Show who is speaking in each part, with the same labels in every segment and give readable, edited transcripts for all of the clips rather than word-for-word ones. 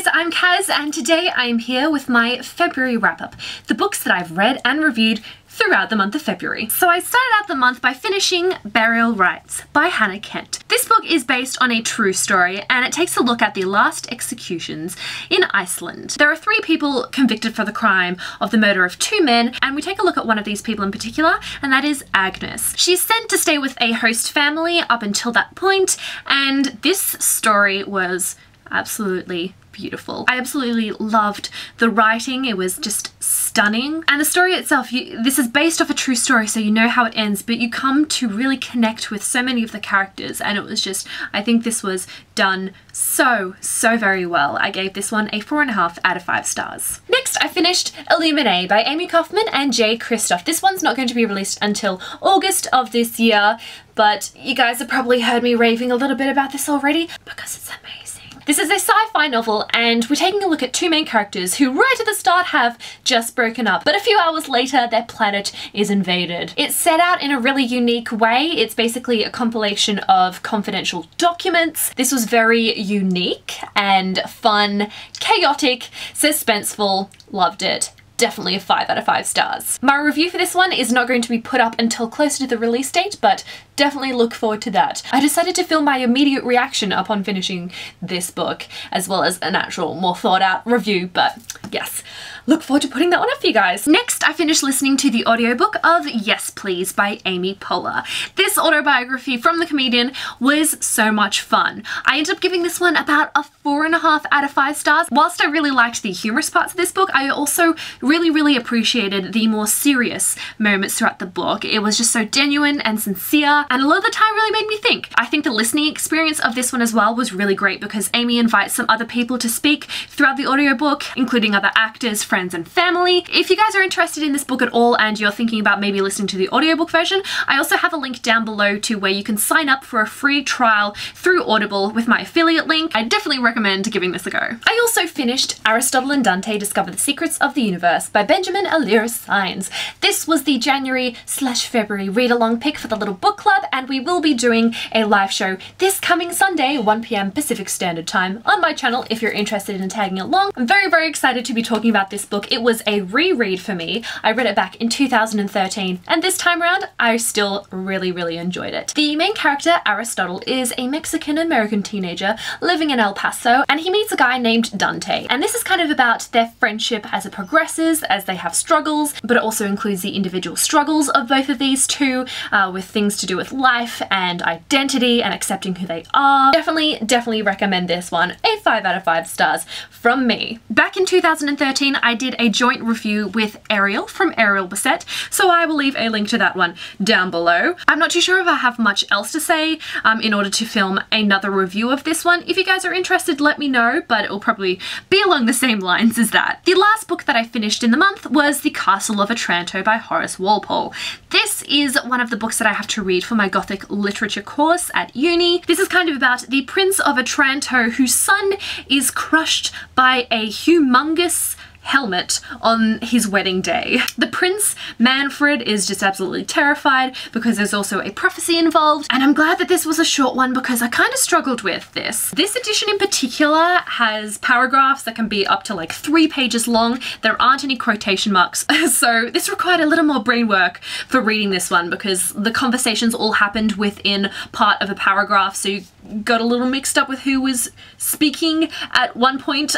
Speaker 1: guys, I'm Kaz and today I'm here with my February wrap-up, the books that I've read and reviewed throughout the month of February. So I started out the month by finishing Burial Rites by Hannah Kent. This book is based on a true story and it takes a look at the last executions in Iceland. There are 3 people convicted for the crime of the murder of 2 men, and we take a look at one of these people in particular, and that is Agnes. She's sent to stay with a host family up until that point, and this story was absolutely beautiful. I absolutely loved the writing. It was just stunning. And the story itself, this is based off a true story, so you know how it ends, but you come to really connect with so many of the characters, and it was just, I think this was done so very well. I gave this one a 4.5 out of 5 stars. Next, I finished Illuminae by Amy Kaufman and Kristoff. This one's not going to be released until August of this year, but you guys have probably heard me raving a little bit about this already because it's amazing. This is a sci-fi novel, and we're taking a look at 2 main characters who right at the start have just broken up, but a few hours later their planet is invaded. It's set out in a really unique way. It's basically a compilation of confidential documents. This was very unique and fun, chaotic, suspenseful. Loved it. Definitely a 5 out of 5 stars. My review for this one is not going to be put up until closer to the release date, but definitely look forward to that. I decided to film my immediate reaction upon finishing this book, as well as an actual more thought out review, but yes, look forward to putting that one up for you guys. Next, I finished listening to the audiobook of Yes Please by Amy Poehler. This autobiography from the comedian was so much fun. I ended up giving this one about a 4.5 out of 5 stars. Whilst I really liked the humorous parts of this book, I also really appreciated the more serious moments throughout the book. It was just so genuine and sincere, and a lot of the time really made me think. I think the listening experience of this one as well was really great because Amy invites some other people to speak throughout the audiobook, including other actors, friends and family. If you guys are interested in this book at all and you're thinking about maybe listening to the audiobook version, I also have a link down below to where you can sign up for a free trial through Audible with my affiliate link. I definitely recommend giving this a go. I also finished Aristotle and Dante Discover the Secrets of the Universe by Benjamin Alire Saenz. This was the January/February read-along pick for the little book club, and we will be doing a live show this coming Sunday, 1 PM Pacific Standard Time on my channel if you're interested in tagging along. I'm very excited to be talking about this book. It was a reread for me. I read it back in 2013, and this time around I still really enjoyed it. The main character, Aristotle, is a Mexican-American teenager living in El Paso, and he meets a guy named Dante. And this is kind of about their friendship as it progresses, as they have struggles, but it also includes the individual struggles of both of these two with things to do with life and identity and accepting who they are. Definitely recommend this one. A 5 out of 5 stars from me. Back in 2013, I did a joint review with Ariel from Ariel Bissett, so I will leave a link to that one down below. I'm not too sure if I have much else to say in order to film another review of this one. If you guys are interested, let me know, but it will probably be along the same lines as that. The last book that I finished in the month was The Castle of Otranto by Horace Walpole. This is one of the books that I have to read for my Gothic literature course at uni. This is kind of about the Prince of Otranto whose son is crushed by a humongous helmet on his wedding day. The Prince, Manfred, is just absolutely terrified because there's also a prophecy involved, and I'm glad that this was a short one because I kind of struggled with this. This edition in particular has paragraphs that can be up to like 3 pages long. There aren't any quotation marks, so this required a little more brain work for reading this one because the conversations all happened within part of a paragraph, so you got a little mixed up with who was speaking at one point.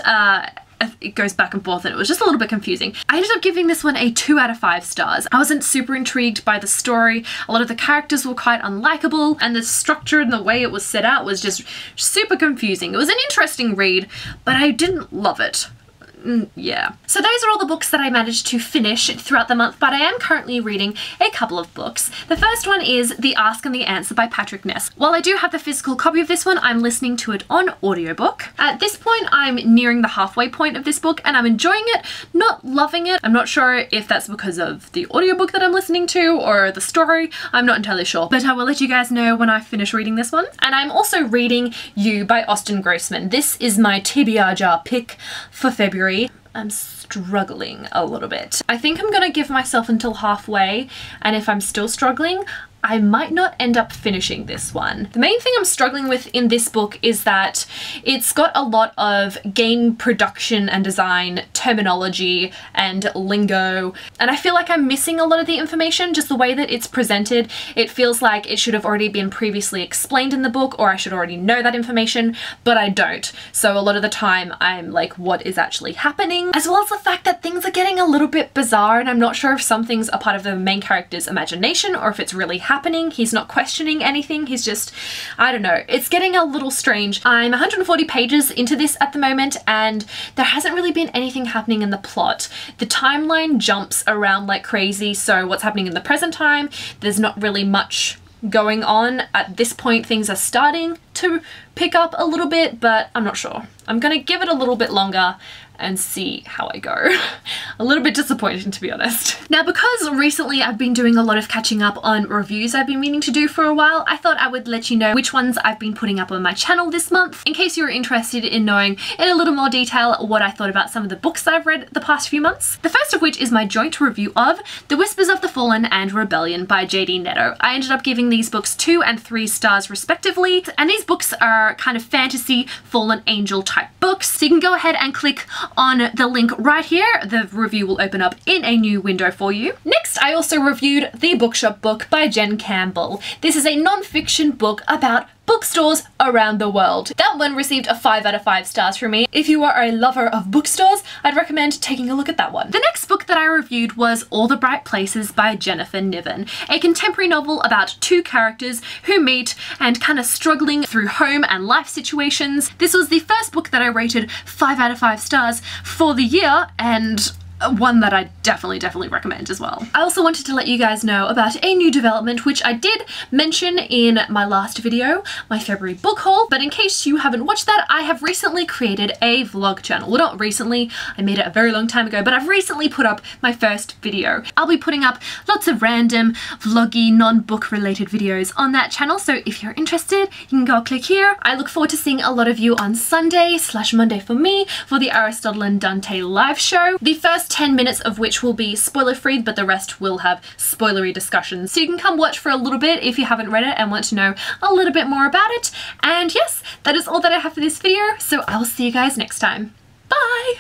Speaker 1: It goes back and forth and it was just a little bit confusing. I ended up giving this one a 2 out of 5 stars. I wasn't super intrigued by the story. A lot of the characters were quite unlikable, and the structure and the way it was set out was just super confusing. It was an interesting read, but I didn't love it. Yeah. So those are all the books that I managed to finish throughout the month, but I am currently reading a couple of books. The first one is The Ask and the Answer by Patrick Ness. While I do have the physical copy of this one, I'm listening to it on audiobook. At this point, I'm nearing the halfway point of this book and I'm enjoying it, not loving it. I'm not sure if that's because of the audiobook that I'm listening to or the story. I'm not entirely sure, but I will let you guys know when I finish reading this one. And I'm also reading You by Austin Grossman. This is my TBR jar pick for February. I'm struggling a little bit. I think I'm gonna give myself until halfway, and if I'm still struggling, I might not end up finishing this one. The main thing I'm struggling with in this book is that it's got a lot of game production and design terminology and lingo, and I feel like I'm missing a lot of the information, just the way that it's presented. It feels like it should have already been previously explained in the book, or I should already know that information, but I don't. So a lot of the time I'm like, what is actually happening? As well as the fact that things are getting a little bit bizarre, and I'm not sure if some things are part of the main character's imagination or if it's really happening. He's not questioning anything, he's just, I don't know, it's getting a little strange. I'm 140 pages into this at the moment, and there hasn't really been anything happening in the plot. The timeline jumps around like crazy, so what's happening in the present time, there's not really much going on. At this point things are starting to pick up a little bit, but I'm not sure. I'm gonna give it a little bit longer and see how I go. A little bit disappointing, to be honest. Now, because recently I've been doing a lot of catching up on reviews I've been meaning to do for a while, I thought I would let you know which ones I've been putting up on my channel this month, in case you're interested in knowing in a little more detail what I thought about some of the books that I've read the past few months. The first of which is my joint review of The Whispers of the Fallen and Rebellion by J.D. Netto. I ended up giving these books 2 and 3 stars respectively, and these books are kind of fantasy fallen angel type books, so you can go ahead and click on the link right here. The review will open up in a new window for you. Next, I also reviewed The Bookshop book by Jen Campbell. This is a non-fiction book about bookstores around the world. That one received a 5 out of 5 stars from me. If you are a lover of bookstores, I'd recommend taking a look at that one. The next book that I reviewed was All the Bright Places by Jennifer Niven, a contemporary novel about 2 characters who meet and kind of struggling through home and life situations. This was the first book that I rated 5 out of 5 stars for the year, and one that I definitely recommend as well. I also wanted to let you guys know about a new development, which I did mention in my last video, my February book haul, but in case you haven't watched that, I have recently created a vlog channel. Well, not recently, I made it a very long time ago, but I've recently put up my first video. I'll be putting up lots of random vloggy, non-book related videos on that channel, so if you're interested, you can go click here. I look forward to seeing a lot of you on Sunday/Monday for me for the Aristotle and Dante live show. The first 10 minutes of which will be spoiler free, but the rest will have spoilery discussions. So you can come watch for a little bit if you haven't read it and want to know a little bit more about it. And yes, that is all that I have for this video, so I will see you guys next time. Bye!